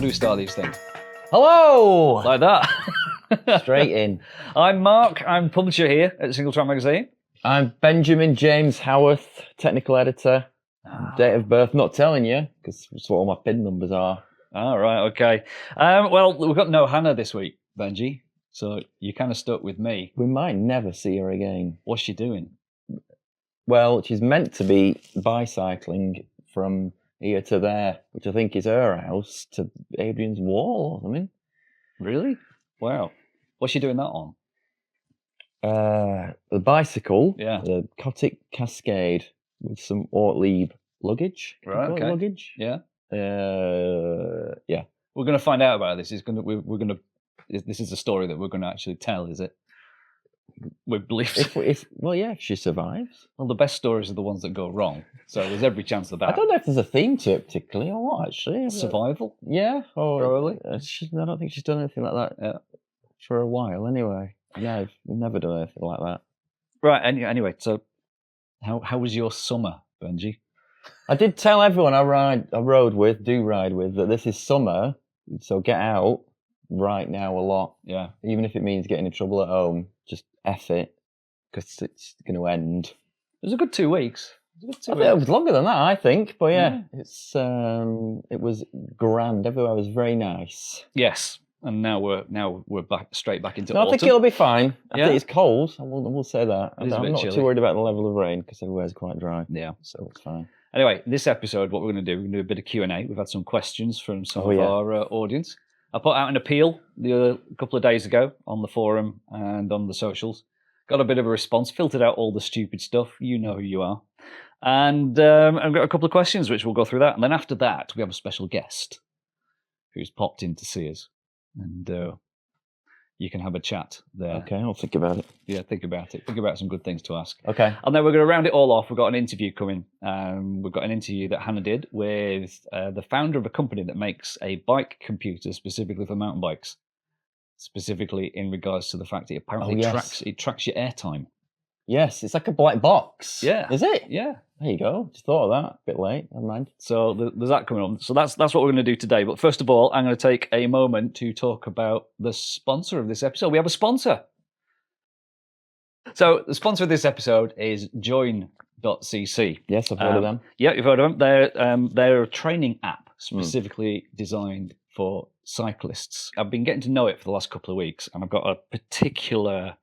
do we start these things? Hello! Like that. Straight in. I'm Mark. I'm publisher here at Singletrack magazine. I'm Benjamin James Howarth, technical editor. Date of birth, not telling you, because that's what all my PIN numbers are. All right, okay. Well, we've got no Hannah this week, Benji, so you're kind of stuck with me. We might never see her again. What's she doing? Well, she's meant to be bicycling from here to there, which I think is her house, to Adrian's Wall or something. Really? Wow. What's she doing that on? The bicycle, Yeah. the Cotic Cascade, with some Ortlieb luggage. Right, okay. Luggage? Yeah. Yeah. We're going to find out about this. We're going to. This is a story that we're going to actually tell, is it? We believe. If she survives. Well, the best stories are the ones that go wrong. So there's every chance of that. I don't know if there's a theme to it particularly or what, actually. Survival? Yeah. Probably. I don't think she's done anything like that for a while, anyway. No, we've never done anything like that. Right. Anyway, so how was your summer, Benji? I did tell everyone I ride with that this is summer, so get out right now a lot. Yeah. Even if it means getting in trouble at home, just F it, because it's going to end. It was a good 2 weeks. It was longer than that, I think. But yeah. It was grand. Everywhere was very nice. Yes. And now we're straight back into autumn. I think it'll be fine. I think it's cold. I will say that. I'm not chilly. too worried about the level of rain because everywhere's quite dry. Yeah. So it's fine. Anyway, this episode, what we're going to do a bit of Q&A. We've had some questions from some of our audience. I put out an appeal a couple of days ago on the forum and on the socials. Got a bit of a response, filtered out all the stupid stuff. You know who you are. And I've got a couple of questions, which we'll go through that. And then after that, we have a special guest who's popped in to see us. And you can have a chat there. Okay, I'll think about it. Yeah, think about it. Think about some good things to ask. Okay. And then we're going to round it all off. We've got an interview coming. We've got an interview that Hannah did with the founder of a company that makes a bike computer specifically for mountain bikes. Specifically in regards to the fact that apparently it tracks your airtime. Yes, it's like a black box. Yeah. Is it? Yeah. There you go. Just thought of that. A bit late. Never mind. So there's that coming on. So that's what we're going to do today. But first of all, I'm going to take a moment to talk about the sponsor of this episode. We have a sponsor. So the sponsor of this episode is Join.cc. Yes, I've heard of them. Yeah, you've heard of them. They're a training app specifically designed for cyclists. I've been getting to know it for the last couple of weeks, and I've got a particular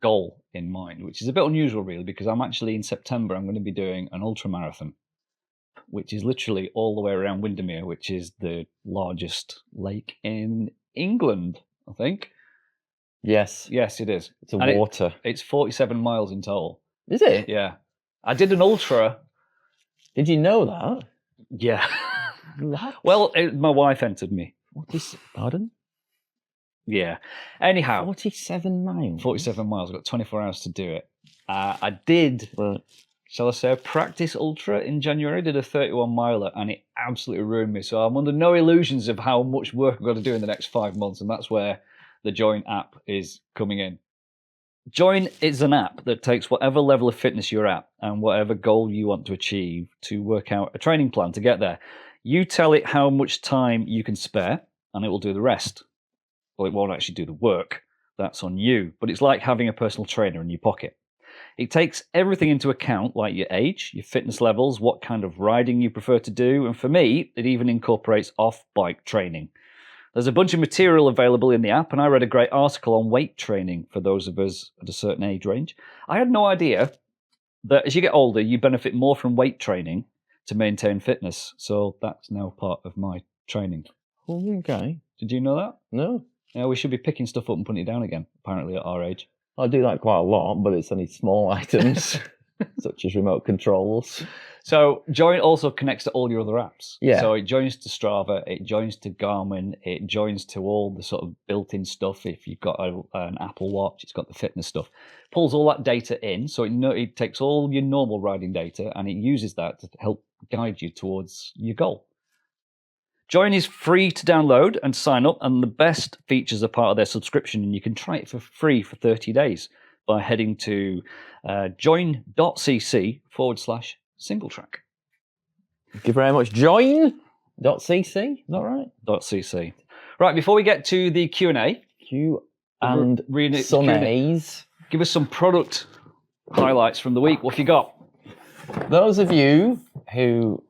goal in mind, which is a bit unusual really, because I'm actually in September, I'm going to be doing an ultra marathon, which is literally all the way around Windermere, which is the largest lake in England, I think. Yes. Yes, it is. It's water. It's 47 miles in total. Is it? Yeah. I did an ultra. Did you know that? Yeah. What? Well, my wife entered me. Pardon? Yeah. Anyhow. 47 miles? 47 miles. I've got 24 hours to do it. I did, shall I say, a practice ultra in January. Did a 31 miler, and it absolutely ruined me. So I'm under no illusions of how much work I've got to do in the next 5 months, and that's where the Join app is coming in. Join is an app that takes whatever level of fitness you're at and whatever goal you want to achieve to work out a training plan to get there. You tell it how much time you can spare, and it will do the rest. Well, it won't actually do the work. That's on you. But it's like having a personal trainer in your pocket. It takes everything into account, like your age, your fitness levels, what kind of riding you prefer to do. And for me, it even incorporates off-bike training. There's a bunch of material available in the app, and I read a great article on weight training for those of us at a certain age range. I had no idea that as you get older, you benefit more from weight training to maintain fitness. So that's now part of my training. Okay. Did you know that? No. Yeah, we should be picking stuff up and putting it down again, apparently, at our age. I do that quite a lot, but it's only small items, such as remote controls. So Join also connects to all your other apps. Yeah. So it joins to Strava, it joins to Garmin, it joins to all the sort of built-in stuff. If you've got an Apple Watch, it's got the fitness stuff. Pulls all that data in, so it takes all your normal riding data and it uses that to help guide you towards your goal. Join is free to download and sign up, and the best features are part of their subscription, and you can try it for free for 30 days by heading to join.cc/Singletrack. Thank you very much. Join. .cc, is that right? .cc. Right, before we get to the Q&A, Q and Q&A. some A's. Give us some product highlights from the week. What have you got? Those of you who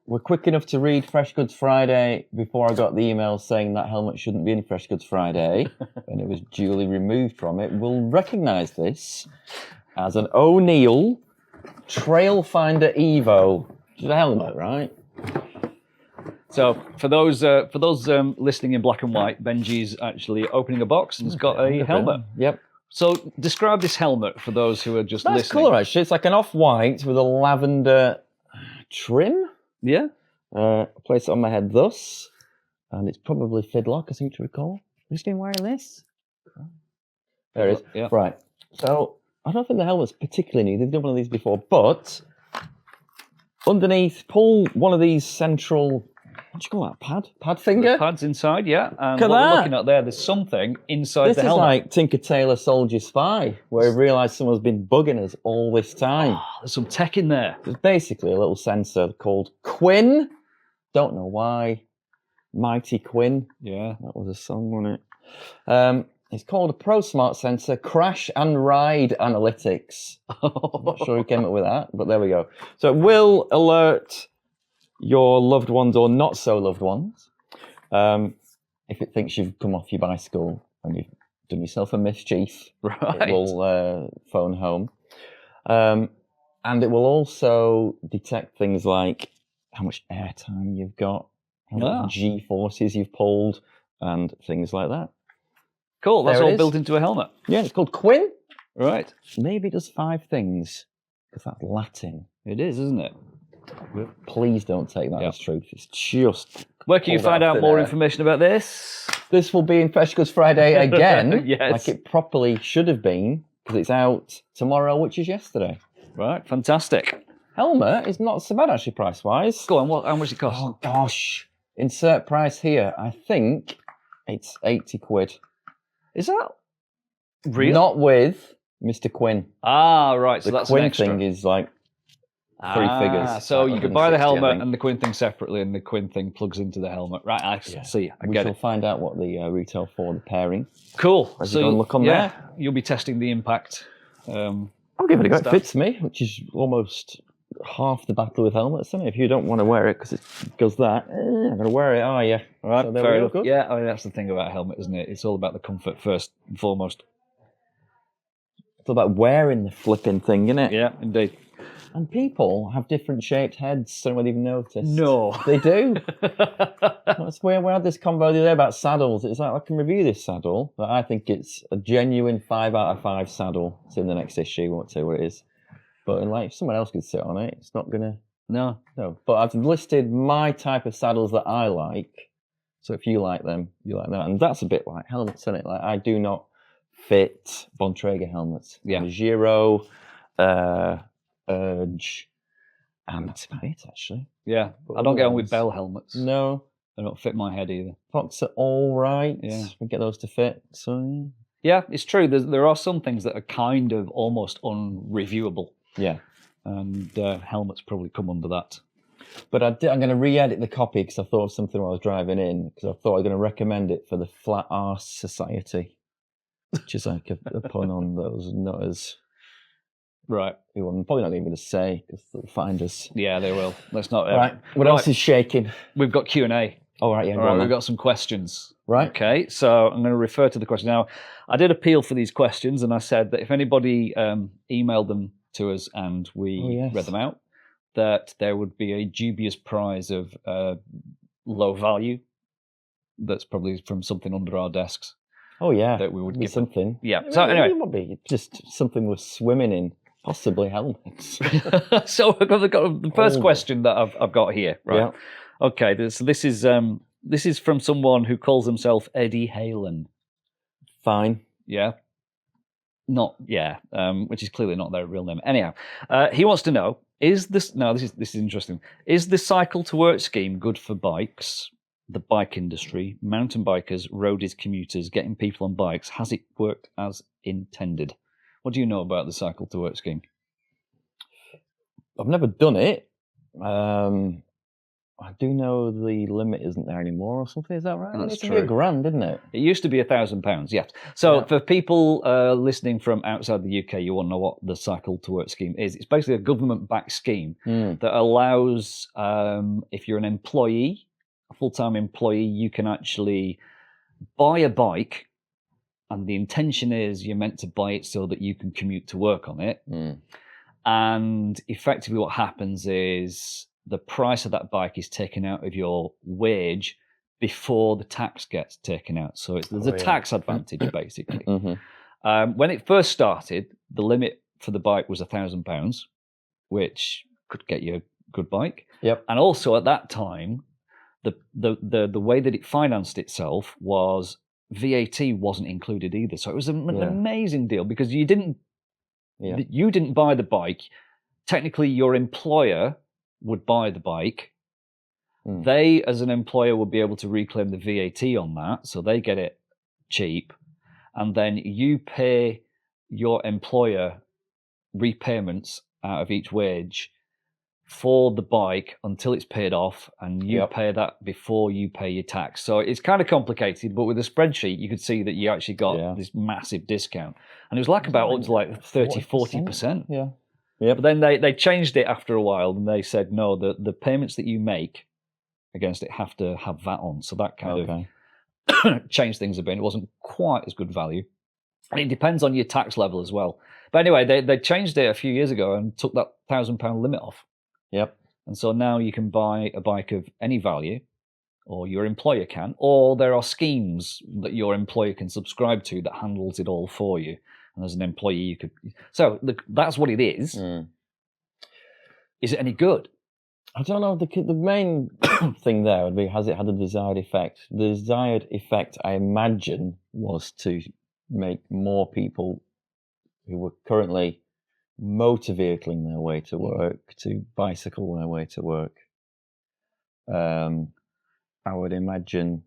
were quick enough to read Fresh Goods Friday before I got the email saying that helmet shouldn't be in Fresh Goods Friday, and it was duly removed from it, will recognise this as an O'Neill Trailfinder Evo. Which is a helmet, right? So for those listening in black and white, Benji's actually opening a box and has got a helmet. Yep. So describe this helmet for those who are just Nice listening. colour, actually. It's like an off-white with a lavender trim. Yeah. Place it on my head thus. And it's probably Fidlock, I seem to recall. Have you been wearing this? There it is. Yeah. Right. So, I don't think the helmet's particularly new. They've done one of these before. But, underneath, pull one of these central... What do you call that? Pad finger? Pads inside, yeah. And Look at what we're that. looking at there, there's something inside This the is helmet. like Tinker Tailor Soldier Spy, where we realised someone's been bugging us all this time. Oh, there's some tech in there. There's basically a little sensor called Quinn. Don't know why. Mighty Quinn. Yeah. That was a song, wasn't it? It's called a ProSmart sensor crash and ride analytics. I'm not sure who came up with that, but there we go. So it will alert your loved ones or not so loved ones if it thinks you've come off your bicycle and you've done yourself a mischief. Right. It will phone home. And it will also detect things like how much airtime you've got, how much G-forces you've pulled, and things like that. Cool. That's There it all is. built into a helmet. Yeah, it's called Quinn. Right. Maybe it does 5 things, because that's Latin. It is, isn't it? Please don't take that as truth. It's just... Where can you pulled find out out thin more air. information about this? This will be in Fresh Goods Friday again, Yes. like it properly should have been, because it's out tomorrow, which is yesterday. Right. Fantastic. Helmet is not so bad, actually, price-wise. Go on. How much does it cost? Oh, gosh. Insert price here. I think it's 80 quid. Is that real? Not with Mr. Quinn. Ah, right. So The that's Quinn an extra. thing is like 3 figures. So you could buy the 160, I helmet think. and the Quinn thing separately, and the Quinn thing plugs into the helmet. Right. I see. I We get shall it. find out what the retail for the pairing. Cool. As you go and look on there. You'll be testing the impact. I'll give it a go. It stuff. fits me, which is almost half the battle with helmets, isn't it? If you don't want to wear it because it does that, I'm going to wear it, are you? All right, So there fair we go, enough. good. Yeah, I mean, that's the thing about a helmet, isn't it? It's all about the comfort first and foremost. It's all about wearing the flipping thing, isn't it? Yeah, indeed. And people have different shaped heads. I don't know whether you've noticed. No. They do. That's where we had this convo the other day about saddles. It's like, I can review this saddle, but I think it's a genuine 5 out of 5 saddle. It's in the next issue. I won't say what it is. But like, if someone else could sit on it, it's not going to... No. No. But I've listed my type of saddles that I like. So if you like them, you like that. And that's a bit like helmets, isn't it? Like, I do not fit Bontrager helmets. Yeah. Giro, Urge, and that's about it, actually. Yeah, But I don't get on with otherwise- Bell helmets. No. They don't fit my head either. Fox are all right. Yeah. We get those to fit. So, Yeah, it's true. There are some things that are kind of almost unreviewable, yeah. and helmets probably come under that. But I'm going to re-edit the copy because I thought of something while I was driving in, because I thought I was going to recommend it for the Flat Arse Society, which is like a pun on those nutters. Right. Who I'm probably not going to say because they'll find us. Yeah, they will. Let's not. Right. What else is shaking? We've got Q&A. All right, yeah. All go right, on we've then. got some questions. Right. Okay, so I'm going to refer to the question. Now, I did appeal for these questions, and I said that if anybody emailed them to us and we read them out, that there would be a dubious prize of low value that's probably from something under our desks. Oh, yeah. That we would Be give something. Yeah. So anyway. It would be just something we're swimming in, possibly helmets. So I've got the first question that I've got here. Right. Yeah. Okay. So this is from someone who calls himself Eddie Halen. Fine. Yeah. Which is clearly not their real name. Anyhow, he wants to know: this is interesting. Is the cycle to work scheme good for bikes, the bike industry, mountain bikers, roadies, commuters, getting people on bikes? Has it worked as intended? What do you know about the cycle to work scheme? I've never done it. I do know the limit isn't there anymore or something. Is that right? That's It used to be true. £1,000, didn't it? It used to be £1,000, yes. So Yeah. for people listening from outside the UK, you want to know what the Cycle to Work scheme is. It's basically a government-backed scheme that allows, if you're an employee, a full-time employee, you can actually buy a bike, and the intention is you're meant to buy it so that you can commute to work on it. And effectively what happens is the price of that bike is taken out of your wage before the tax gets taken out. So there's a tax advantage, basically. When it first started, the limit for the bike was £1,000, which could get you a good bike. Yep. And also at that time, the way that it financed itself was VAT wasn't included either. So it was an amazing deal because you didn't buy the bike. Technically, your employer would buy the bike. They, as an employer, would be able to reclaim the VAT on that, so they get it cheap. And then you pay your employer repayments out of each wage for the bike until it's paid off, and you pay that before you pay your tax. So it's kind of complicated, but with a spreadsheet, you could see that you actually got this massive discount. And it was like about up to like 30-40%. Yeah. But then they changed it after a while, and they said, no, the payments that you make against it have to have VAT on. So that kind of changed things a bit. It wasn't quite as good value. And it depends on your tax level as well. But anyway, they changed it a few years ago and took that £1,000 limit off. Yep. And so now you can buy a bike of any value, or your employer can, or there are schemes that your employer can subscribe to that handles it all for you. And as an employee, you could. So that's what it is. Is it any good? I don't know. The main thing there would be, has it had a desired effect? The desired effect, I imagine, was to make more people who were currently motor vehicling their way to work to bicycle their way to work. I would imagine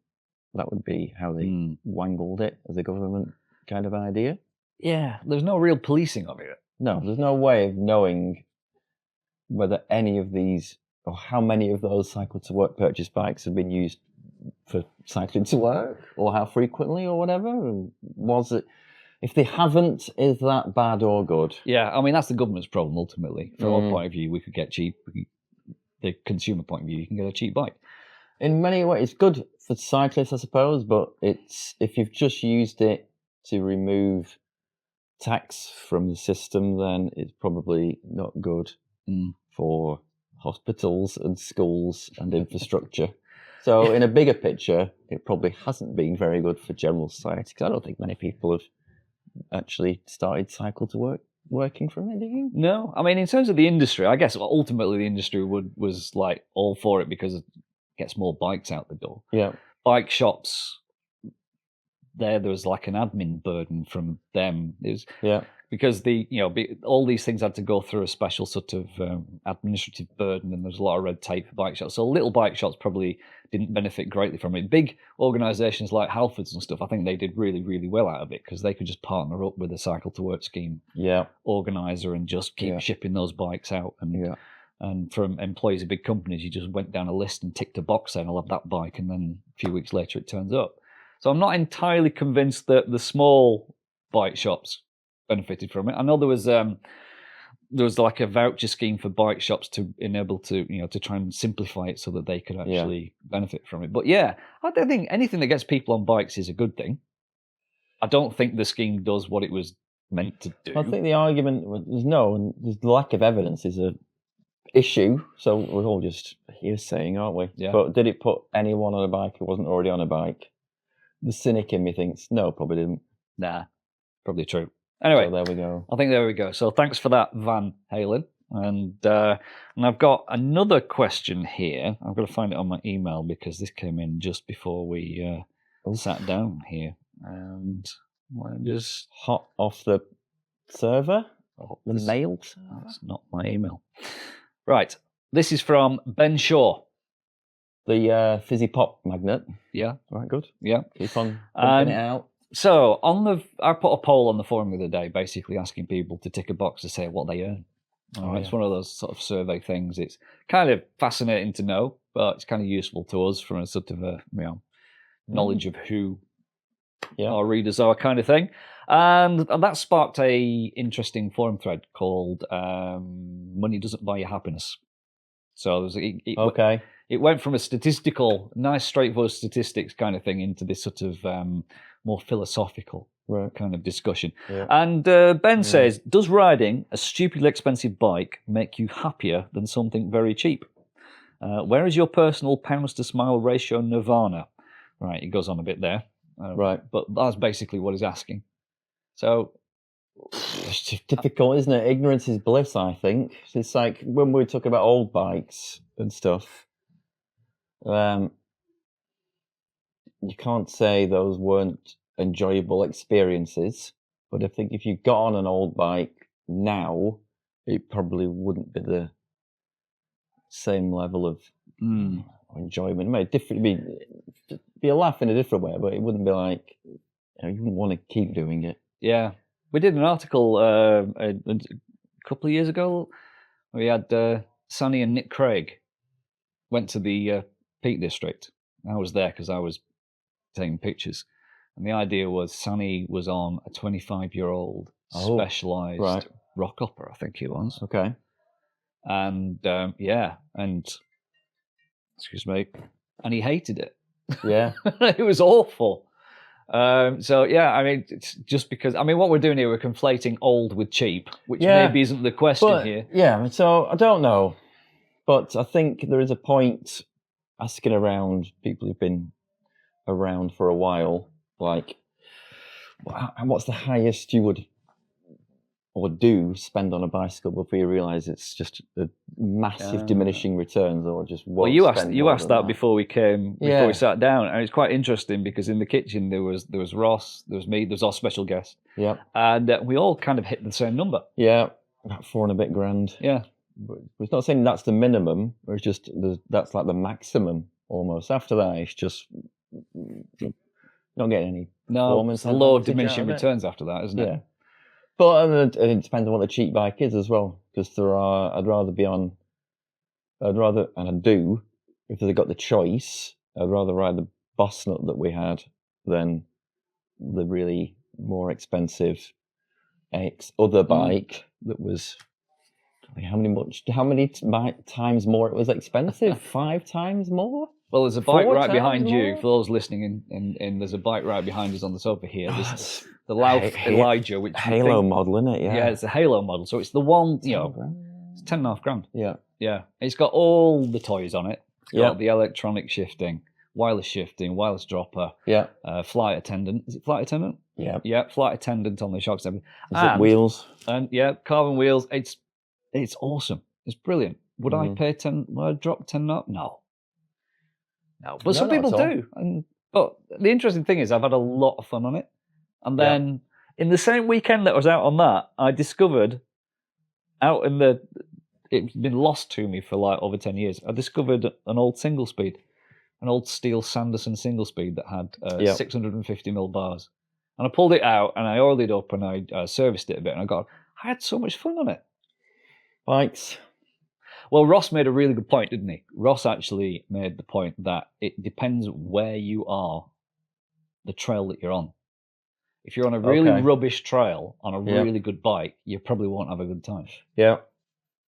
that would be how they wangled it as a government kind of idea. Yeah, there's no real policing of it. No, there's no way of knowing whether any of these or how many of those cycle to work purchase bikes have been used for cycling to work, or how frequently, or whatever. And was it? If they haven't, is that bad or good? Yeah, I mean that's the government's problem ultimately. From our point of view, we could get cheap. The consumer point of view, you can get a cheap bike. In many ways, it's good for cyclists, I suppose. But it's if you've just used it to remove tax from the system, then it's probably not good for hospitals and schools and infrastructure. So in a bigger picture, it probably hasn't been very good for general society, because I don't think many people have actually started cycle to work working from it, do you? No, I mean in terms of the industry, I guess ultimately the industry was like all for it because it gets more bikes out the door. Yeah. Bike shops, there was like an admin burden from them. It was, because all these things had to go through a special sort of administrative burden, and there's a lot of red tape for bike shops. So little bike shops probably didn't benefit greatly from it. Big organisations like Halfords and stuff, I think they did really, really well out of it because they could just partner up with a cycle to work scheme organiser and just keep shipping those bikes out. And from employees of big companies, you just went down a list and ticked a box saying, I'll have that bike, and then a few weeks later it turns up. So I'm not entirely convinced that the small bike shops benefited from it. I know there was like a voucher scheme for bike shops to enable to try and simplify it so that they could actually benefit from it. But yeah, I don't think anything that gets people on bikes is a good thing. I don't think the scheme does what it was meant to do. I think the argument was there's the lack of evidence is a issue. So we're all just hearsaying, aren't we? Yeah. But did it put anyone on a bike who wasn't already on a bike? The cynic in me thinks no, probably didn't. Nah, probably true. Anyway, so there we go. I think there we go. So thanks for that, Van Halen. And I've got another question here. I've got to find it on my email because this came in just before we sat down here. And I just hot off the server, the mail server. That's not my email. Right, this is from Ben Shaw. The fizzy pop magnet. Yeah. Right, good. Yeah. Keep on pumping it out. So I put a poll on the forum the other day, basically asking people to tick a box to say what they earn. It's one of those sort of survey things. It's kind of fascinating to know but it's kind of useful to us from a sort of a knowledge of who our readers are, kind of thing. And that sparked a interesting forum thread called "Money Doesn't Buy You Happiness." So it went from a statistical, nice, straightforward statistics kind of thing into this sort of more philosophical kind of discussion. Yeah. And Ben says, does riding a stupidly expensive bike make you happier than something very cheap? Where is your personal pounds to smile ratio nirvana? Right, it goes on a bit there. But that's basically what he's asking. So it's difficult, isn't it? Ignorance is bliss, I think. It's like when we talk about old bikes and stuff, you can't say those weren't enjoyable experiences, but I think if you got on an old bike now, it probably wouldn't be the same level of enjoyment. It might be a laugh in a different way, but it wouldn't be like, you wouldn't want to keep doing it. Yeah. We did an article a couple of years ago. We had Sonny and Nick Craig went to the Peak District. I was there because I was taking pictures. And the idea was Sonny was on a 25-year-old specialised rock opera, I think it was. Okay. And and excuse me, and he hated it. Yeah. It was awful. It's just because, what we're doing here, we're conflating old with cheap, which maybe isn't the question here. Yeah, so I don't know. But I think there is a point asking around people who've been around for a while, like, what's the highest you would spend on a bicycle before you realise it's just a massive diminishing returns, or just well, you asked that before we sat down, and it's quite interesting because in the kitchen there was Ross, there was me, there was our special guest, and we all kind of hit the same number. Yeah, about $4 and a bit grand. Yeah, but it's not saying that's the minimum, or it's just that's like the maximum almost. After that, it's just not getting any. No, it's the law of diminishing returns after that, isn't it? Yeah. But it depends on what the cheap bike is as well, because I'd rather, and I do, if I got the choice, I'd rather ride the Boss Nut that we had than the really more expensive other bike that was, how many times more it was expensive? 5 times more? Well, there's a bike right behind you. For those listening, and there's a bike right behind us on the sofa here. There's the Louth Elijah, which Halo model, isn't it? Yeah, it's a Halo model. So it's the one, it's $10.5 grand. Yeah. It's got all the toys on it. It's got the electronic shifting, wireless dropper. Yeah. Flight attendant. Is it flight attendant? Yeah. Yeah, flight attendant on the shocks. Is it wheels? And carbon wheels. It's awesome. It's brilliant. Would I pay 10? Would I drop 10 up? No. But some people do. But the interesting thing is I've had a lot of fun on it. And then in the same weekend that I was out on that, I discovered it's been lost to me for like over 10 years. I discovered an old single speed, an old steel Sanderson single speed that had 650mm bars. And I pulled it out and I oiled it up and I serviced it a bit and I had so much fun on it. Bikes. Well, Ross made a really good point, didn't he? Ross actually made the point that it depends where you are, the trail that you're on. If you're on a really rubbish trail on a really good bike, you probably won't have a good time. Yeah.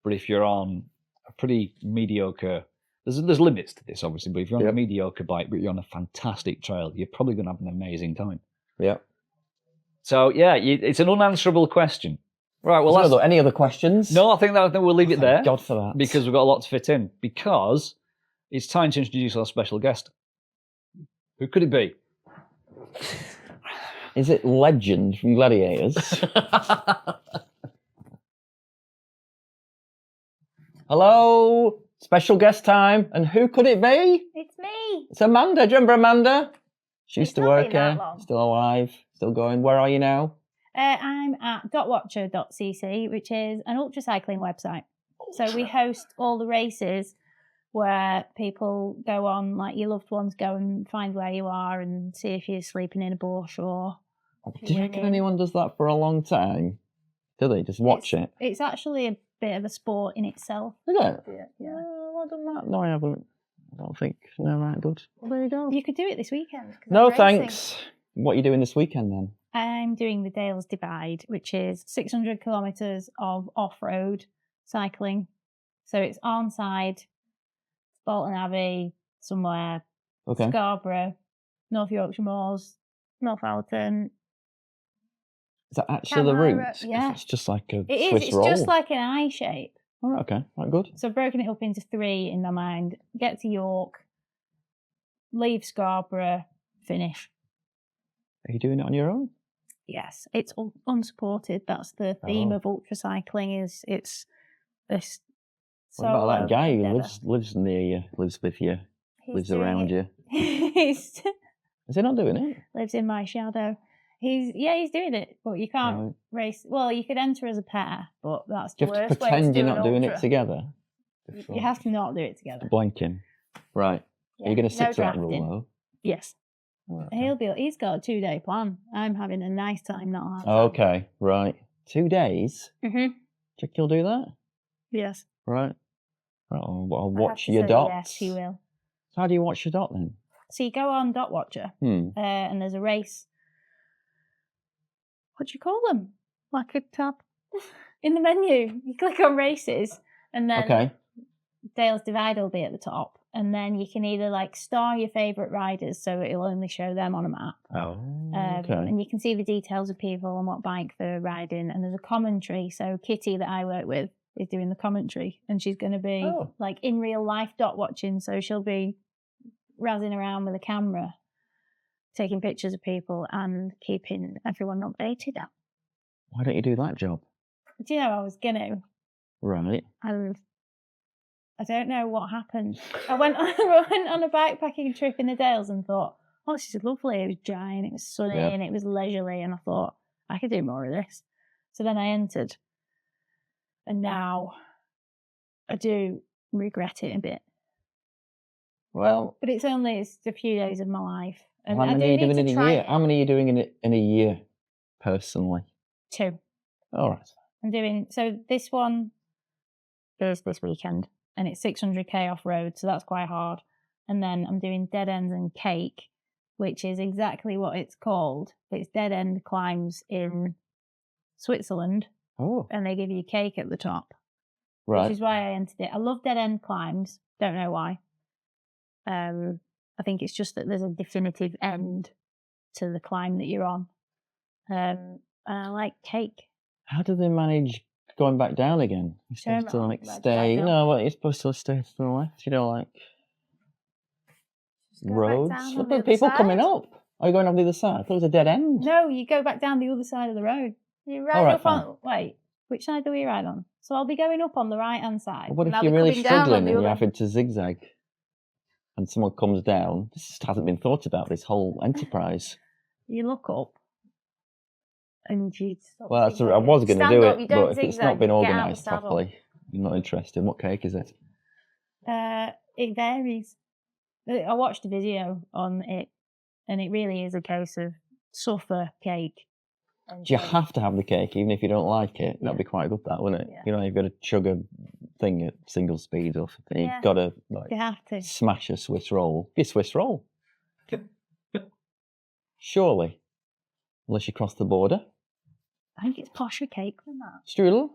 But if you're on a pretty mediocre, there's limits to this, obviously, but if you're on a mediocre bike, but you're on a fantastic trail, you're probably going to have an amazing time. Yeah. So, it's an unanswerable question. Right, well, any other questions? No, I think we'll leave it there. Thank God for that. Because we've got a lot to fit in. Because it's time to introduce our special guest. Who could it be? Is it Legend from Gladiators? Hello, special guest time. And who could it be? It's me. It's Amanda. Do you remember Amanda? She used to work here. Long. Still alive. Still going. Where are you now? I'm at .watcher.cc, which is an ultra cycling website. So we host all the races where people go on, like your loved ones go and find where you are and see if you're sleeping in a bush or... Do you reckon anyone does that for a long time? Do they just watch it? It's actually a bit of a sport in itself. Is it? Yeah. I don't know. No, I haven't. I don't think. No, right, good. Well, there you go. You could do it this weekend. 'cause No, I'm racing. thanks. What are you doing this weekend then? I'm doing the Dales Divide, which is 600 kilometres of off-road cycling. So it's Arnside, Bolton Abbey, somewhere, Okay. Scarborough, North Yorkshire Moors, Northallerton. Is that actually the Can't route? yeah. It's just like a It is. Swiss It's roll. just like an I shape. All right, okay. Right, good. So I've broken it up into 3 in my mind. Get to York, leave Scarborough, finish. Are you doing it on your own? Yes, it's unsupported. That's the theme Oh. of ultra cycling. Is it's this. What about that guy who endeavour. lives near you, lives with you, He's lives doing around it. you? He's Is he not doing it? lives in my shadow. He's doing it, but you can't Right. race. Well, you could enter as a pair, but that's Do the you have to worst way pretend to you're do not an doing it ultra. together? You have to not do it together. Blank him. Right. Yeah, Are you going to stick no to that drafting. rule though? Yes, Oh, okay. he's got a 2-day plan. I'm having a nice time, not a hard time. Okay, right. 2 days? Mhm. Think he'll do that? Yes. Right. Right, I'll I have watch to your say dots. Yes, he will. So how do you watch your dot then? So you go on Dot Watcher, and there's a race. What do you call them? Like a tab in the menu. You click on races, and then Okay. Dales Divide will be at the top, and then you can either like star your favourite riders, so it'll only show them on a map. Oh, okay. And you can see the details of people and what bike they're riding, and there's a commentary. So Kitty that I work with is doing the commentary, and she's going to be like in real life dot watching, so she'll be razzing around with a camera, taking pictures of people and keeping everyone updated. Why don't you do that job? Do you know I was gonna? Right. I don't know what happened. I went on a bikepacking trip in the Dales and thought, oh, this is lovely. It was dry and it was sunny and it was leisurely, and I thought I could do more of this. So then I entered, and now I do regret it a bit. Well, But it's a few days of my life. And how I many do are you need doing to in a try year? it. How many are you doing in a year, personally? 2. All right. I'm doing, so this one is this weekend, and it's 600k off road, so that's quite hard. And then I'm doing Dead Ends and Cake, which is exactly what it's called. It's dead end climbs in Switzerland, and they give you cake at the top, Right. which is why I entered it. I love dead end climbs. Don't know why. I think it's just that there's a definitive end to the climb that you're on. And I like cake. How do they manage going back down again? You're supposed to like stay. No, what you're supposed to stay to the left. You know, like roads. What are people coming up? Are you going on the other side? I thought it was a dead end. No, you go back down the other side of the road. You ride up on. Wait, which side do we ride on? So I'll be going up on the right hand side. What if you're really struggling and you're having to zigzag, and someone comes down? This just hasn't been thought about. This whole enterprise. You look up. And you well, that's I was going to do it, but if it's not been organised properly, I'm not interested. What cake is it? It varies. I watched a video on it, and it really is a case of suffer cake. Do you have to have the cake, even if you don't like it? That'd be quite good, that, wouldn't it? Yeah. You know, you've got to chug a thing at single speed or something. You've got to like you have to smash a Swiss roll. Be a Swiss roll. Surely. Unless you cross the border. I think it's posher cake than that. Strudel?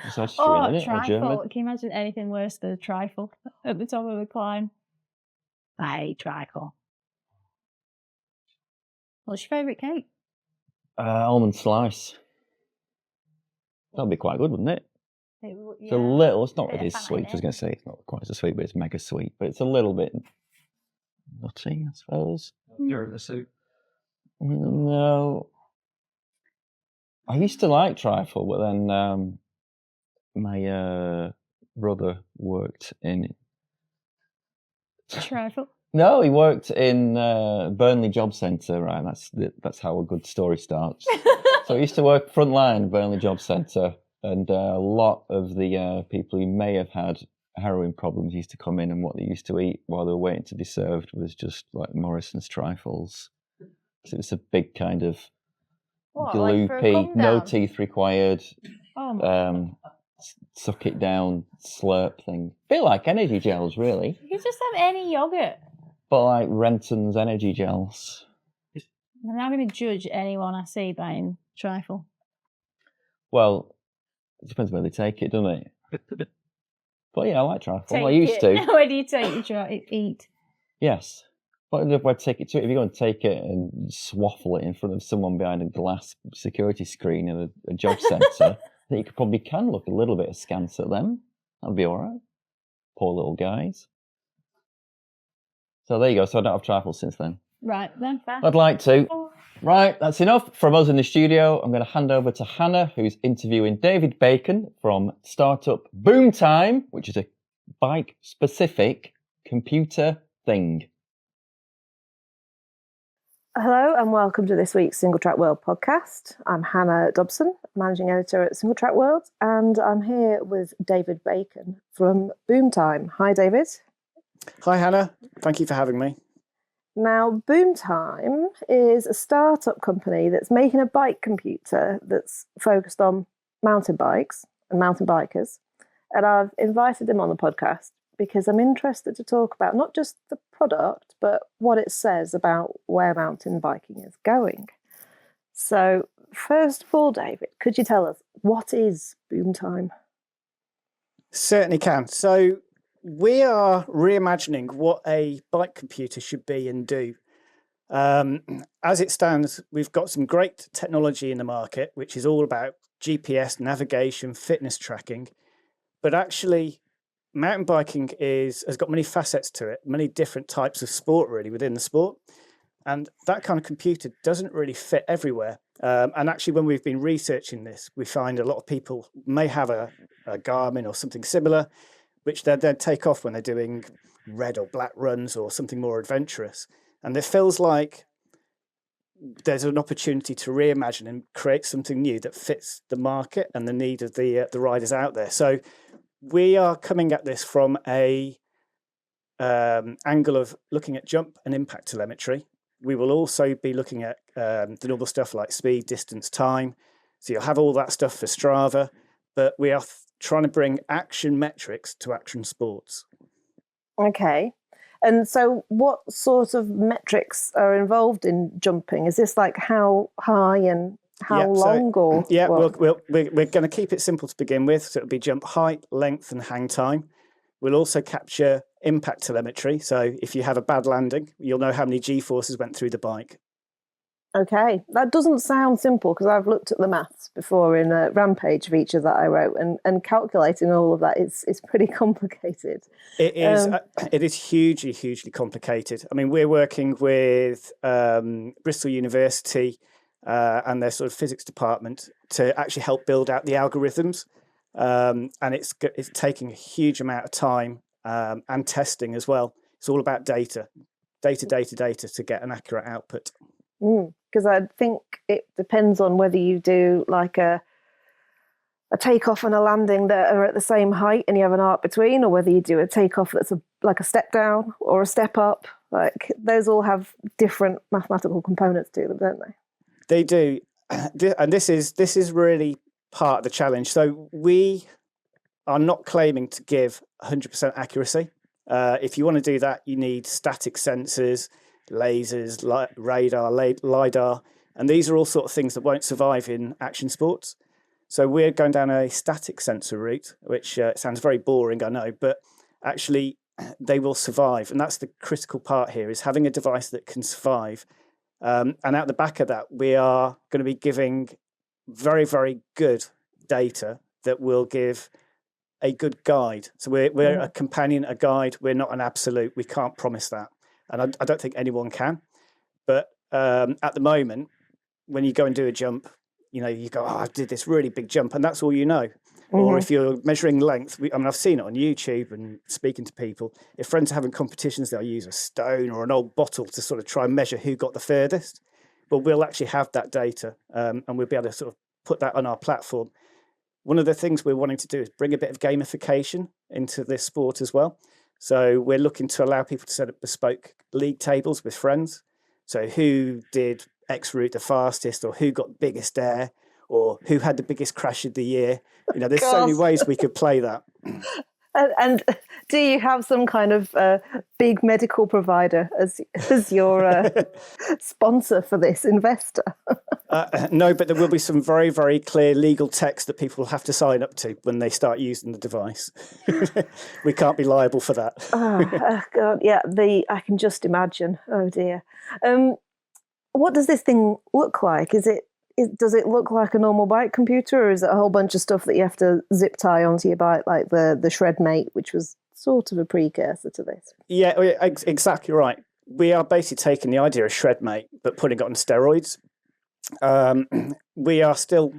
It's not strudel, isn't it? Or German? Can you imagine anything worse than a trifle at the top of the climb? I hate trifle. What's your favourite cake? Almond slice. That'd be quite good, wouldn't it? It's a little, it's not really sweet. I was going to say it's not quite so sweet, but it's mega sweet. But it's a little bit nutty, I suppose. You're in the soup. No. I used to like trifle, but then my brother worked in... Trifle? No, he worked in Burnley Job Centre, right? That's how a good story starts. So he used to work frontline Burnley Job Centre, and a lot of the people who may have had heroin problems used to come in, and what they used to eat while they were waiting to be served was just like Morrison's trifles. So it was a big kind of gloopy, no teeth required. suck it down, slurp thing. Feel like energy gels, really. You could just have any yogurt. But like Renton's energy gels. And I'm going to judge anyone I see buying trifle. Well, it depends where they take it, doesn't it? But yeah, I like trifle. I Take used it. to. Where do you take your eat? Yes. But if I take it to it, if you're going to take it and swaffle it in front of someone behind a glass security screen in a job centre, I think you probably can look a little bit askance at them. That'd be all right. Poor little guys. So there you go. So I don't have trifle since then. Right, then, fair. I'd like to. Right, that's enough from us in the studio. I'm going to hand over to Hannah, who's interviewing David Bacon from startup Boomtime, which is a bike-specific computer thing. Hello and welcome to this week's Singletrack World podcast. I'm Hannah Dobson, managing editor at Singletrack World, and I'm here with David Bacon from Boomtime. Hi, David. Hi, Hannah. Thank you for having me. Now, Boomtime is a startup company that's making a bike computer that's focused on mountain bikes and mountain bikers. And I've invited them on the podcast because I'm interested to talk about not just the product, but what it says about where mountain biking is going. So, first of all, David, could you tell us, what is Boomtime? Certainly can. So we are reimagining what a bike computer should be and do. As it stands, we've got some great technology in the market, which is all about GPS, navigation, fitness tracking. But actually, mountain biking has got many facets to it, many different types of sport really within the sport. And that kind of computer doesn't really fit everywhere. And actually, when we've been researching this, we find a lot of people may have a Garmin or something similar, which they then take off when they're doing red or black runs or something more adventurous. And it feels like there's an opportunity to reimagine and create something new that fits the market and the need of the riders out there. So we are coming at this from a angle of looking at jump and impact telemetry. We will also be looking at the normal stuff like speed, distance, time. So you'll have all that stuff for Strava, but we are trying to bring action metrics to action sports. Okay. And so what sort of metrics are involved in jumping? Is this like how high and how long? We're going to keep it simple to begin with. So it'll be jump height, length and hang time. We'll also capture impact telemetry. So if you have a bad landing, you'll know how many G-forces went through the bike. Okay, that doesn't sound simple because I've looked at the maths before in a Rampage feature that I wrote, and calculating all of that is pretty complicated. It is hugely complicated. I mean, we're working with Bristol University and their sort of physics department to actually help build out the algorithms, and it's taking a huge amount of time and testing as well. It's all about data to get an accurate output. Because I think it depends on whether you do like a takeoff and a landing that are at the same height and you have an arc between, or whether you do a takeoff that's like a step down or a step up. Like those all have different mathematical components to them, don't they? They do, and this is really part of the challenge. So we are not claiming to give 100% accuracy. If you want to do that, you need static sensors, lasers, radar, LiDAR, and these are all sort of things that won't survive in action sports. So we're going down a static sensor route, which sounds very boring, I know, but actually they will survive. And that's the critical part here, is having a device that can survive. And out the back of that, we are going to be giving very, very good data that will give a good guide. So we're a companion, a guide. We're not an absolute. We can't promise that. And I don't think anyone can. But at the moment, when you go and do a jump, you go, I did this really big jump, and that's all you know. Or if you're measuring length, I've seen it on YouTube and speaking to people. If friends are having competitions, they'll use a stone or an old bottle to sort of try and measure who got the furthest. But we'll actually have that data, and we'll be able to sort of put that on our platform. One of the things we're wanting to do is bring a bit of gamification into this sport as well. So we're looking to allow people to set up bespoke league tables with friends. So who did X route the fastest, or who got biggest air, or who had the biggest crash of the year. You know, there's so many ways we could play that. And do you have some kind of big medical provider as your sponsor for this investor? No, but there will be some very, very clear legal text that people will have to sign up to when they start using the device. We can't be liable for that. Oh, God, yeah, I can just imagine. Oh dear. What does this thing look like? Does it look like a normal bike computer, or is it a whole bunch of stuff that you have to zip tie onto your bike, like the Shredmate, which was sort of a precursor to this? Yeah, exactly right. We are basically taking the idea of Shredmate, but putting it on steroids. We are still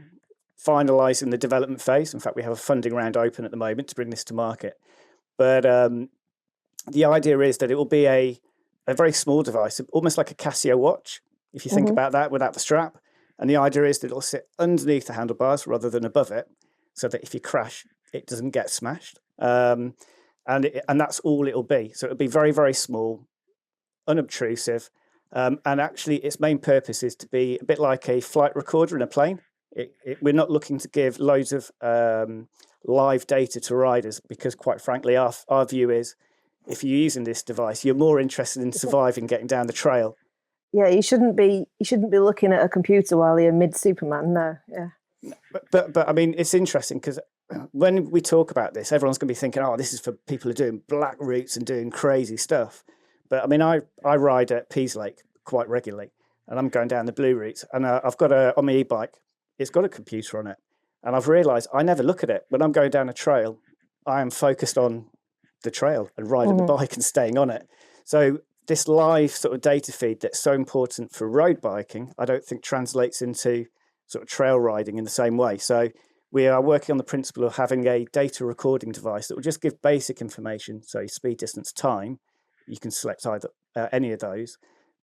finalising the development phase. In fact, we have a funding round open at the moment to bring this to market. But the idea is that it will be a very small device, almost like a Casio watch, if you think about that, without the strap. And the idea is that it'll sit underneath the handlebars rather than above it, so that if you crash, it doesn't get smashed. And that's all it'll be. So it'll be very, very small, unobtrusive. And actually, its main purpose is to be a bit like a flight recorder in a plane. We're not looking to give loads of live data to riders, because quite frankly, our view is if you're using this device, you're more interested in surviving getting down the trail. Yeah, you shouldn't be looking at a computer while you're mid Superman. No, yeah. But I mean, it's interesting because when we talk about this, everyone's going to be thinking, "Oh, this is for people who are doing black routes and doing crazy stuff." But I mean, I ride at Peaslake quite regularly, and I'm going down the blue routes, and I've got on my e-bike, it's got a computer on it, and I've realised I never look at it when I'm going down a trail. I am focused on the trail and riding the bike and staying on it. So this live sort of data feed that's so important for road biking, I don't think translates into sort of trail riding in the same way. So we are working on the principle of having a data recording device that will just give basic information, so speed, distance, time. You can select either any of those,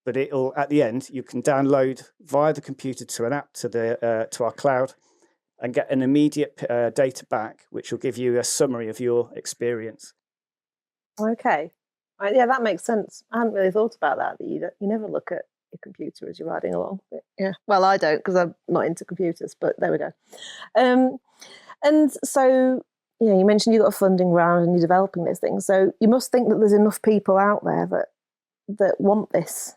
but it'll at the end you can download via the computer to an app to our cloud and get an immediate data back, which will give you a summary of your experience. Okay. Yeah, that makes sense. I hadn't really thought about that. You never look at your computer as you're riding along. But yeah, well, I don't, because I'm not into computers. But there we go. And so, you mentioned you got a funding round and you're developing this thing. So you must think that there's enough people out there that want this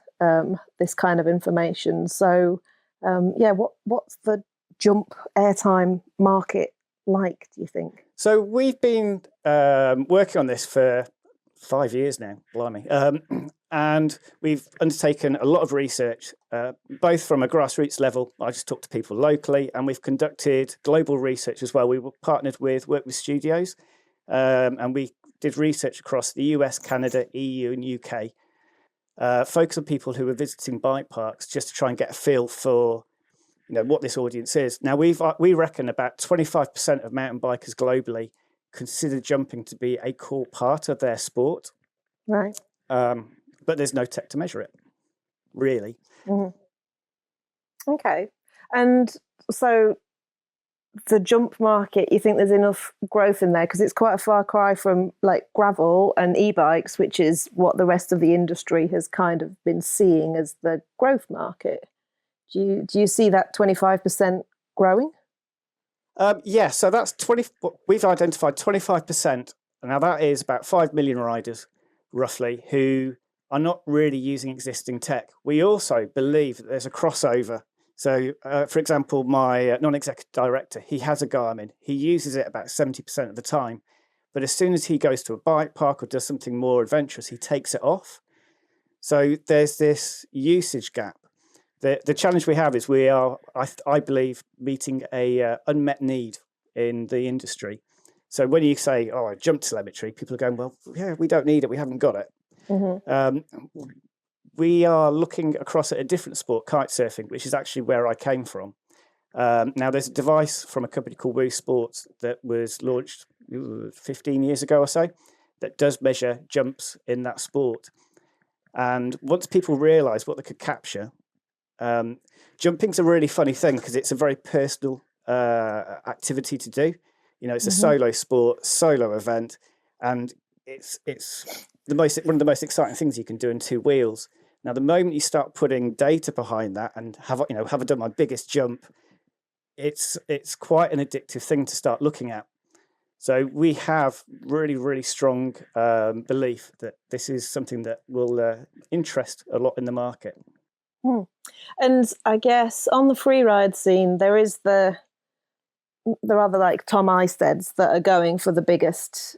kind of information. So yeah, what's the jump airtime market like, do you think? So we've been working on this for 5 years now, blimey. And we've undertaken a lot of research, both from a grassroots level. I just talked to people locally, and we've conducted global research as well. We were partnered worked with studios, and we did research across the US, Canada, EU, and UK, focus on people who were visiting bike parks just to try and get a feel for what this audience is. Now, we reckon about 25% of mountain bikers globally consider jumping to be a core part of their sport. Right. But there's no tech to measure it, really. Mm-hmm. Okay. And so the jump market, you think there's enough growth in there? Because it's quite a far cry from like gravel and e-bikes, which is what the rest of the industry has kind of been seeing as the growth market. Do you see that 25% growing? Yeah, so that's 20. We've identified 25%. Now that is about 5 million riders, roughly, who are not really using existing tech. We also believe that there's a crossover. So, for example, my non-executive director, he has a Garmin. He uses it about 70% of the time. But as soon as he goes to a bike park or does something more adventurous, he takes it off. So there's this usage gap. The challenge we have is we are, I believe, meeting a unmet need in the industry. So when you say, "Oh, jump telemetry," people are going, "Well, yeah, we don't need it. We haven't got it." Mm-hmm. We are looking across at a different sport, kite surfing, which is actually where I came from. Now, there's a device from a company called Woo Sports that was launched 15 years ago or so that does measure jumps in that sport. And once people realise what they could capture, jumping's a really funny thing because it's a very personal activity to do. It's a solo sport, solo event, and it's one of the most exciting things you can do in two wheels. Now, the moment you start putting data behind that and have I done my biggest jump, it's quite an addictive thing to start looking at. So we have really, really strong belief that this is something that will interest a lot in the market. And I guess on the free ride scene, there are the like Tom Isteds that are going for the biggest,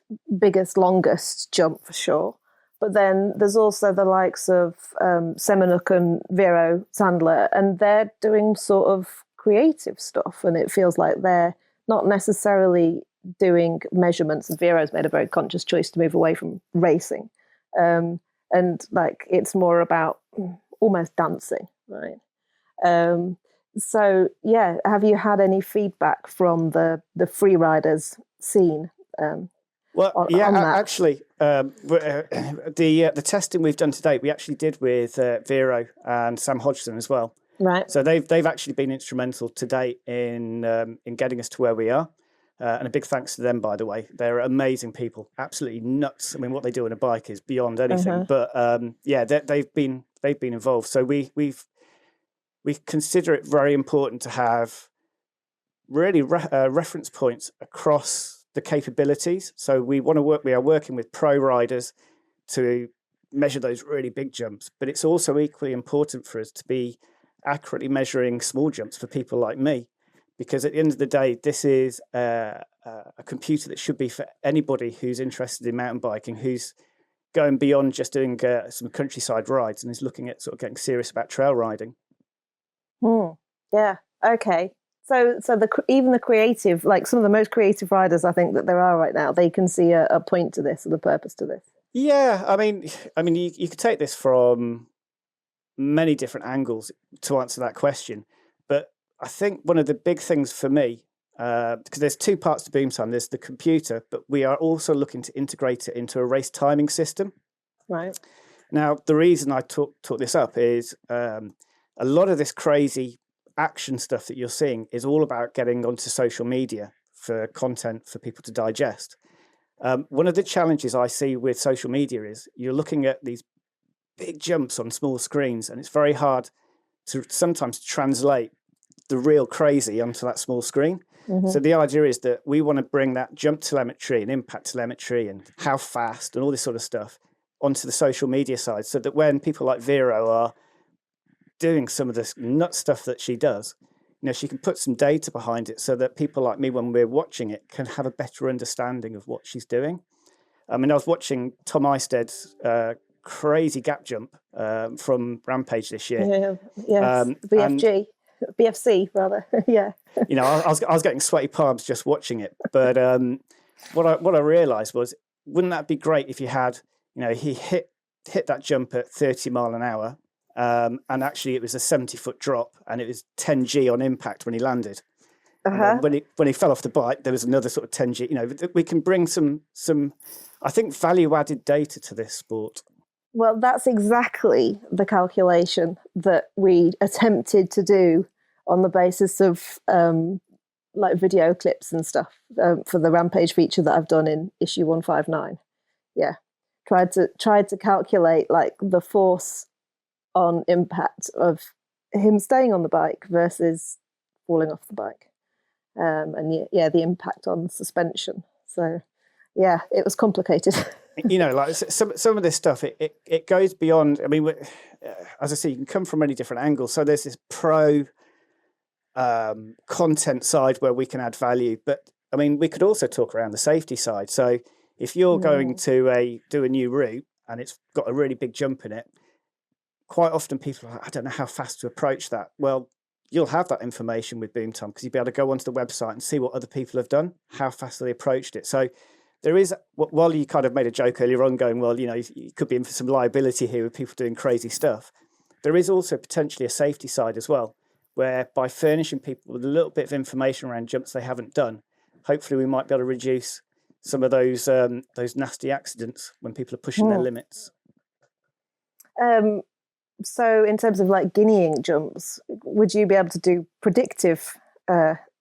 longest jump for sure. But then there's also the likes of Semenuk and Vero Sandler, and they're doing sort of creative stuff. And it feels like they're not necessarily doing measurements. And Vero's made a very conscious choice to move away from racing. And like it's more about almost dancing, right? So yeah, have you had any feedback from the free riders scene? Actually, the testing we've done to date, we actually did with Vero and Sam Hodgson as well. Right. So they've actually been instrumental to date in getting us to where we are. And a big thanks to them, by the way. They're amazing people, absolutely nuts. I mean, what they do on a bike is beyond anything. But they've been involved. So we consider it very important to have really reference points across the capabilities. So we are working with pro riders to measure those really big jumps, but it's also equally important for us to be accurately measuring small jumps for people like me, because at the end of the day, this is a computer that should be for anybody who's interested in mountain biking, who's going beyond just doing some countryside rides and is looking at sort of getting serious about trail riding. Yeah. Okay. So even the creative, like some of the most creative riders, I think that there are right now, they can see a point to this, or the purpose to this. Yeah, I mean, you could take this from many different angles to answer that question, but I think one of the big things for me, because there's two parts to Boom Time. There's the computer, but we are also looking to integrate it into a race timing system. Right. Now, the reason I took this up is a lot of this crazy action stuff that you're seeing is all about getting onto social media for content for people to digest. One of the challenges I see with social media is you're looking at these big jumps on small screens, and it's very hard to sometimes translate the real crazy onto that small screen. So the idea is that we want to bring that jump telemetry and impact telemetry and how fast and all this sort of stuff onto the social media side, so that when people like Vero are doing some of this nut stuff that she does, she can put some data behind it so that people like me, when we're watching it, can have a better understanding of what she's doing. I mean, I was watching Tom Isted's crazy gap jump from Rampage this year. Yeah, yes. BFC rather. Yeah. I was getting sweaty palms just watching it. But what I realised was, wouldn't that be great if you had, he hit that jump at 30 mile an hour, and actually it was a 70-foot drop, and it was 10G on impact when he landed. When he fell off the bike, there was another sort of 10G. We can bring some I think value added data to this sport. Well, that's exactly the calculation that we attempted to do on the basis of like video clips and stuff for the Rampage feature that I've done in issue 159. Yeah, tried to calculate like the force on impact of him staying on the bike versus falling off the bike, and the impact on suspension. So yeah, it was complicated. Like some of this stuff, it goes beyond. I mean, as I say, you can come from many different angles. So there's this pro content side where we can add value, but I mean, we could also talk around the safety side. So if you're going to do a new route and it's got a really big jump in it, quite often people are like, I don't know how fast to approach that. Well, you'll have that information with Boom Time, because you'll be able to go onto the website and see what other people have done, how fast they approached it. So there is, while you kind of made a joke earlier on going, well, you could be in for some liability here with people doing crazy stuff. There is also potentially a safety side as well, where by furnishing people with a little bit of information around jumps they haven't done, hopefully we might be able to reduce some of those nasty accidents when people are pushing their limits. So in terms of like guineaing jumps, would you be able to do predictive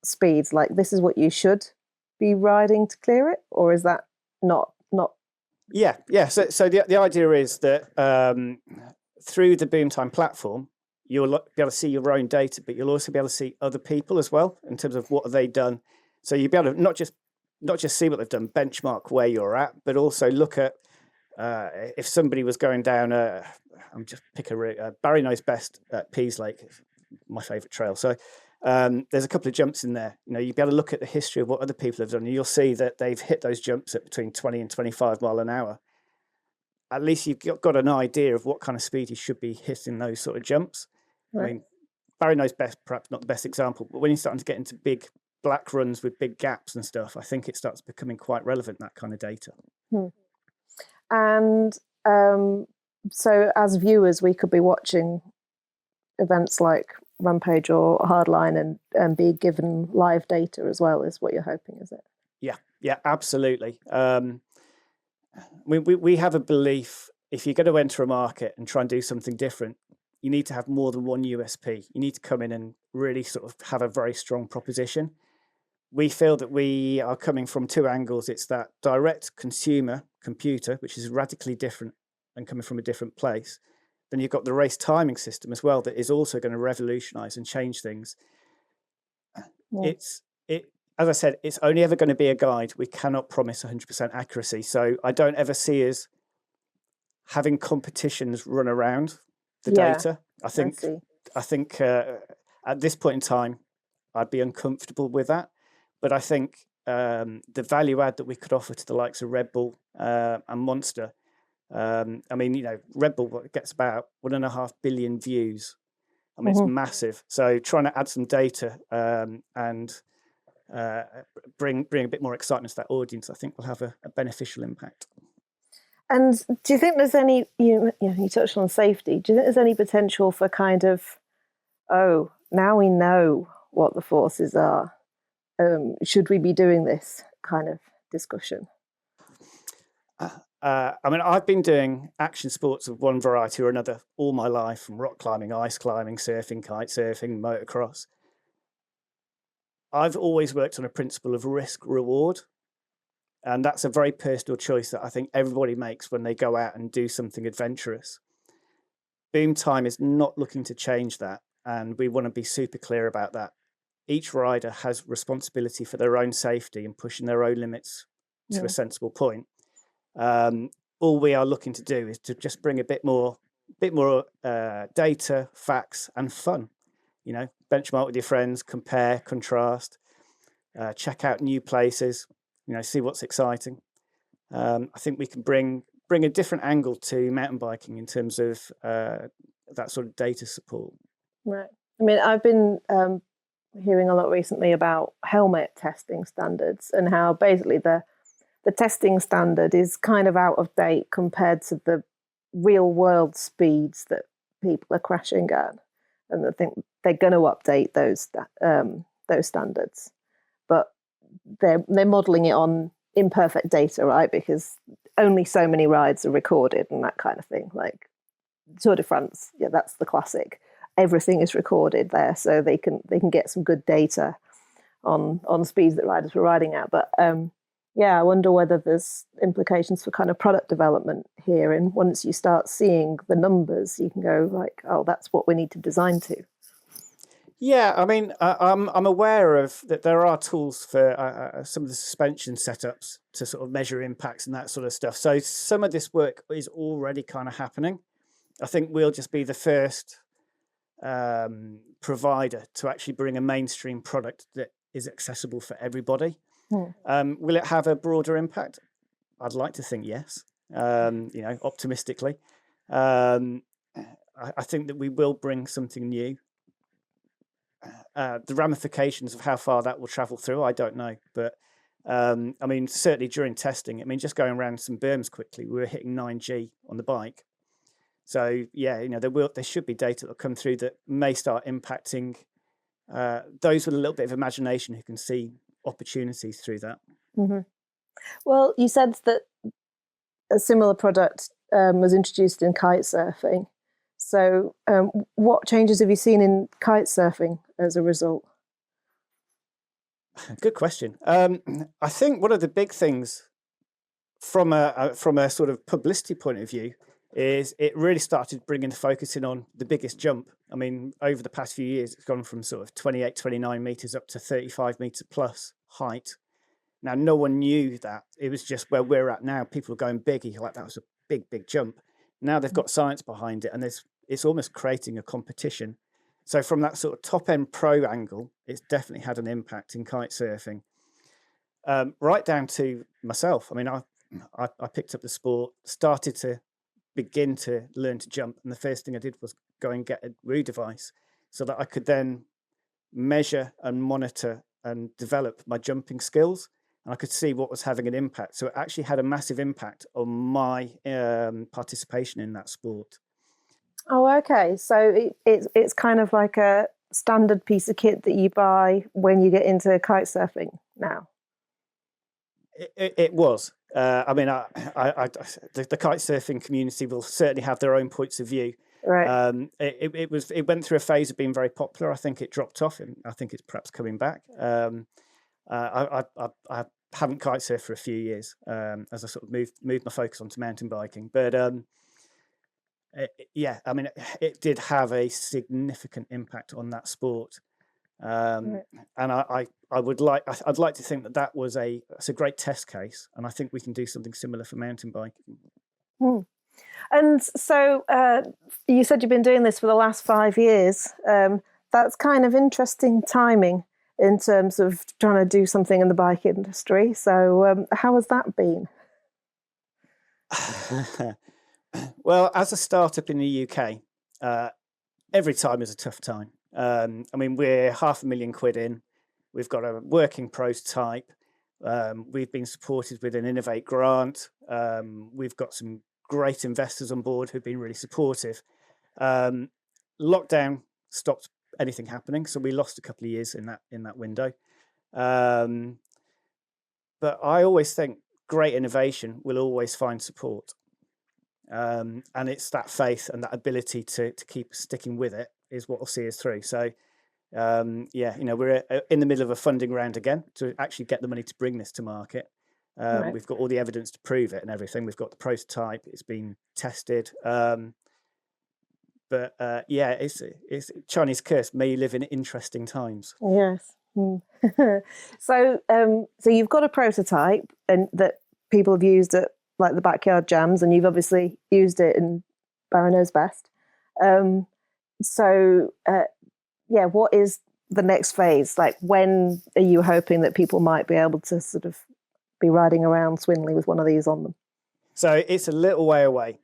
speeds? Like, this is what you should be riding to clear it, or is that not? Yeah. So the idea is that through the Boom Time platform, you'll be able to see your own data, but you'll also be able to see other people as well in terms of what have they done. So you'll be able to not just see what they've done, benchmark where you're at, but also look at if somebody was going down I'm just pick a route. Barry knows best at Pease Lake, my favourite trail. So there's a couple of jumps in there. You know, you'll be able to look at the history of what other people have done, and you'll see that they've hit those jumps at between 20 and 25 mile an hour. At least you've got an idea of what kind of speed you should be hitting those sort of jumps. Right. I mean, Barry knows best, perhaps not the best example, but when you're starting to get into big black runs with big gaps and stuff, I think it starts becoming quite relevant, that kind of data. And so as viewers, we could be watching events like Rampage or Hardline and be given live data as well, is what you're hoping, is it? Yeah, absolutely. We have a belief, if you're going to enter a market and try and do something different, you need to have more than one USP. You need to come in and really sort of have a very strong proposition. We feel that we are coming from two angles. It's that direct consumer computer, which is radically different and coming from a different place. Then you've got the race timing system as well, that is also going to revolutionize and change things. Yeah. As I said, it's only ever going to be a guide. We cannot promise 100% accuracy. So I don't ever see us having competitions run around the data. I think at this point in time, I'd be uncomfortable with that. But I think the value add that we could offer to the likes of Red Bull and Monster, I mean, you know, Red Bull gets about 1.5 billion views. I mean, it's massive. So trying to add some data and bring a bit more excitement to that audience, I think will have a beneficial impact. And do you think there's any, you touched on safety, do you think there's any potential for kind of, oh, now we know what the forces are, should we be doing this kind of discussion? I mean, I've been doing action sports of one variety or another all my life, from rock climbing, ice climbing, surfing, kite surfing, motocross. I've always worked on a principle of risk reward. And that's a very personal choice that I think everybody makes when they go out and do something adventurous. Boom Time is not looking to change that. And we want to be super clear about that. Each rider has responsibility for their own safety and pushing their own limits to a sensible point. All we are looking to do is to just bring a bit more data, facts, and fun. You know, benchmark with your friends, compare, contrast, check out new places. You know, see what's exciting. I think we can bring a different angle to mountain biking in terms of that sort of data support. Right. I mean, I've been hearing a lot recently about helmet testing standards and how basically the testing standard is kind of out of date compared to the real world speeds that people are crashing at, and I think they're going to update those standards, but they're modelling it on imperfect data, right? Because only so many rides are recorded and that kind of thing. Like Tour de France, yeah, that's the classic. Everything is recorded there, so they can get some good data on speeds that riders were riding at. But yeah, I wonder whether there's implications for kind of product development here. And once you start seeing the numbers, you can go like, oh, that's what we need to design to. Yeah, I mean, I'm aware of that there are tools for some of the suspension setups to sort of measure impacts and that sort of stuff. So some of this work is already kind of happening. I think we'll just be the first provider to actually bring a mainstream product that is accessible for everybody. Will it have a broader impact? I'd like to think yes, optimistically. I think that we will bring something new. The ramifications of how far that will travel through, I don't know. But I mean, certainly during testing, I mean, just going around some berms quickly, we were hitting 9G on the bike. So yeah, there should be data that will come through that may start impacting those with a little bit of imagination who can see opportunities through that. Mm-hmm. Well, you said that a similar product was introduced in kite surfing. So what changes have you seen in kite surfing as a result? Good question. I think one of the big things from a sort of publicity point of view is it really started bringing the focus in on the biggest jump. I mean, over the past few years, it's gone from sort of 28, 29 meters up to 35 meter plus height. Now, no one knew that. It was just where we're at now. People are going big. You're like, that was a big, big jump. Now they've got science behind it, and it's almost creating a competition. So from that sort of top end pro angle, it's definitely had an impact in kite surfing. Right down to myself. I mean, I picked up the sport, started to begin to learn to jump, and the first thing I did was go and get a Woo device so that I could then measure and monitor and develop my jumping skills, and I could see what was having an impact. So it actually had a massive impact on my participation in that sport. Oh, okay. So it's kind of like a standard piece of kit that you buy when you get into kite surfing now. It was. I mean, the kite surfing community will certainly have their own points of view. Right. It went through a phase of being very popular. I think it dropped off, and I think it's perhaps coming back. I haven't kite surfed for a few years as I sort of moved my focus onto mountain biking. But yeah, I mean, it did have a significant impact on that sport. And I'd like to think that was that's a great test case, and I think we can do something similar for mountain biking. And so you said you've been doing this for the last 5 years. That's kind of interesting timing in terms of trying to do something in the bike industry. So how has that been? Well, as a startup in the UK, every time is a tough time. I mean, we're £500,000 in. We've got a working prototype. We've been supported with an Innovate grant. We've got some great investors on board who've been really supportive. Lockdown stopped anything happening, so we lost a couple of years in that window. But I always think great innovation will always find support. And it's that faith and that ability to keep sticking with it is what will see us through. So, yeah, we're in the middle of a funding round again to actually get the money to bring this to market. Right. We've got all the evidence to prove it and everything. We've got the prototype; it's been tested. But yeah, it's Chinese curse. May you live in interesting times. Yes. So you've got a prototype and that people have used at like the backyard jams, and you've obviously used it in Barrow Knows Best. Yeah, what is the next phase? Like, when are you hoping that people might be able to sort of be riding around Swinley with one of these on them? So it's a little way away.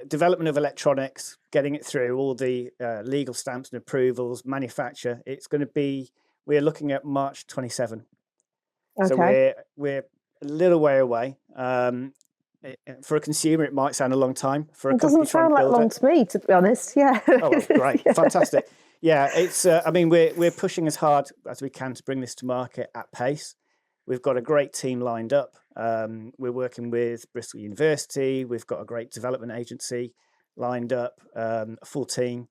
Development of electronics, getting it through all the legal stamps and approvals, manufacture. It's going to be. We're looking at March 27. Okay. So we're a little way away. For a consumer, it might sound a long time. For a It company doesn't sound like long to me, to be honest. Yeah. Oh, well, great, Yeah. fantastic. Yeah, it's. I mean, we're pushing as hard as we can to bring this to market at pace. We've got a great team lined up. We're working with Bristol University. We've got a great development agency lined up, a full team.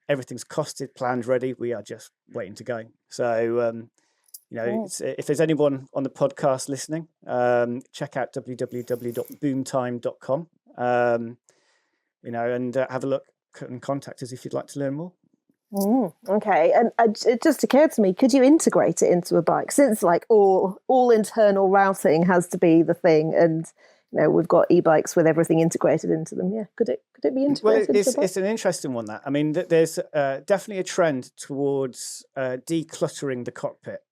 Everything's costed, planned, ready. We are just waiting to go. So, if there's anyone on the podcast listening, check out www.boomtime.com, and have a look and contact us if you'd like to learn more. Okay, and it just occurred to me, could you integrate it into a bike, since like all internal routing has to be the thing, and we've got e-bikes with everything integrated into them? Yeah, could it be integrated? Well, it's an interesting one, that. I mean, there's definitely a trend towards decluttering the cockpit.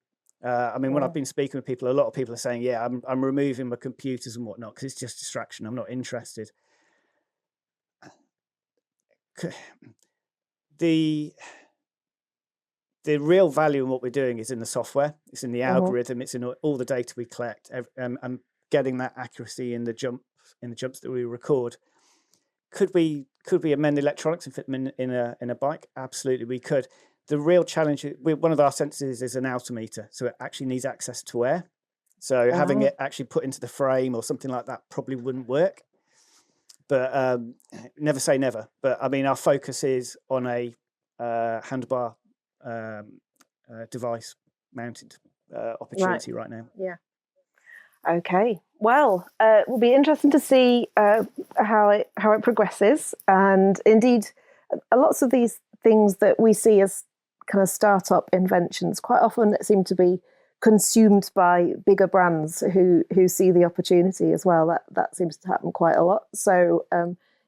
I mean, when I've been speaking with people, a lot of people are saying, "Yeah, I'm removing my computers and whatnot because it's just distraction. I'm not interested." The real value in what we're doing is in the software. It's in the algorithm. It's in all the data we collect, and getting that accuracy in the jumps that we record. Could we amend the electronics and fit them in a bike? Absolutely, we could. The real challenge, one of our sensors is an altimeter, so it actually needs access to air. So having it actually put into the frame or something like that probably wouldn't work. But never say never. But I mean, our focus is on a handlebar device mounted opportunity right now. Yeah. Okay. Well, it will be interesting to see how it progresses, and indeed, lots of these things that we see as kind of startup inventions quite often seem to be consumed by bigger brands who see the opportunity as well. That seems to happen quite a lot. So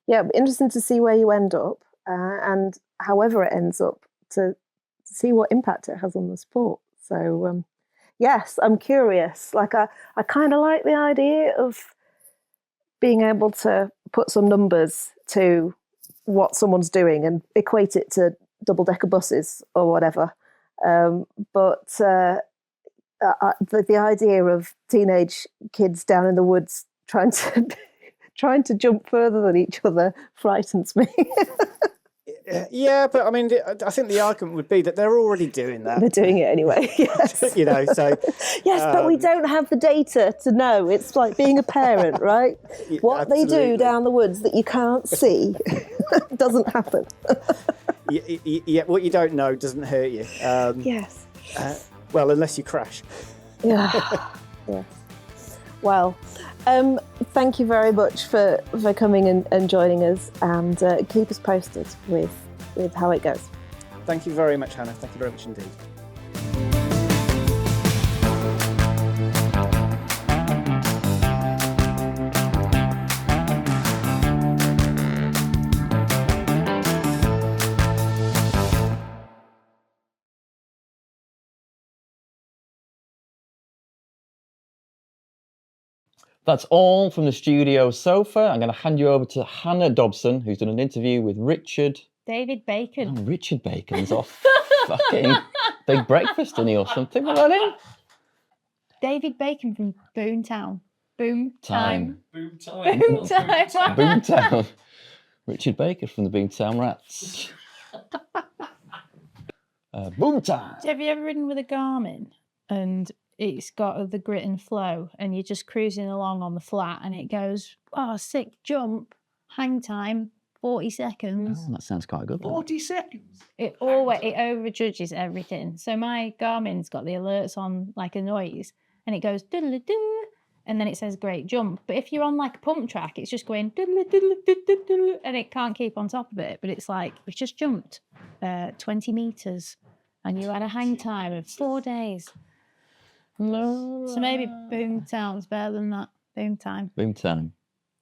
yeah, interesting to see where you end up, and however it ends up, to see what impact it has on the sport. So yes, I'm curious. Like I kind of like the idea of being able to put some numbers to what someone's doing and equate it to double-decker buses or whatever. But the idea of teenage kids down in the woods trying to jump further than each other frightens me. Yeah, but I mean, I think the argument would be that they're already doing that. They're doing it anyway. Yes. So yes, but we don't have the data to know. It's like being a parent, right? What they do down the woods that you can't see doesn't happen. Yeah, what you don't know doesn't hurt you. Yes. Well, unless you crash. Yeah. Yes. Well, thank you very much for coming and joining us, and keep us posted with how it goes. Thank you very much, Hannah. Thank you very much indeed. That's all from the studio sofa. I'm going to hand you over to Hannah Dobson, who's done an interview with David Bacon. Oh, Richard Bacon's off fucking Big Breakfast, isn't he, or something? What's that name? David Bacon from Boomtown. Boom Time. Time. Boomtown. Boomtown. Richard Baker from the Boomtown Rats. Boomtown. Have you ever ridden with a Garmin and it's got the grit and flow and you're just cruising along on the flat and it goes, oh, sick jump, hang time, 40 seconds. Oh, that sounds quite good. 40 seconds. It overjudges everything. So my Garmin's got the alerts on like a noise and it goes doodle-doo, and then it says great jump. But if you're on like a pump track, it's just going doodle-doodle-doodle, and it can't keep on top of it. But it's like, we just jumped 20 meters and you had a hang time of 4 days. So maybe Boomtown's better than that. Boomtime. Boomtown.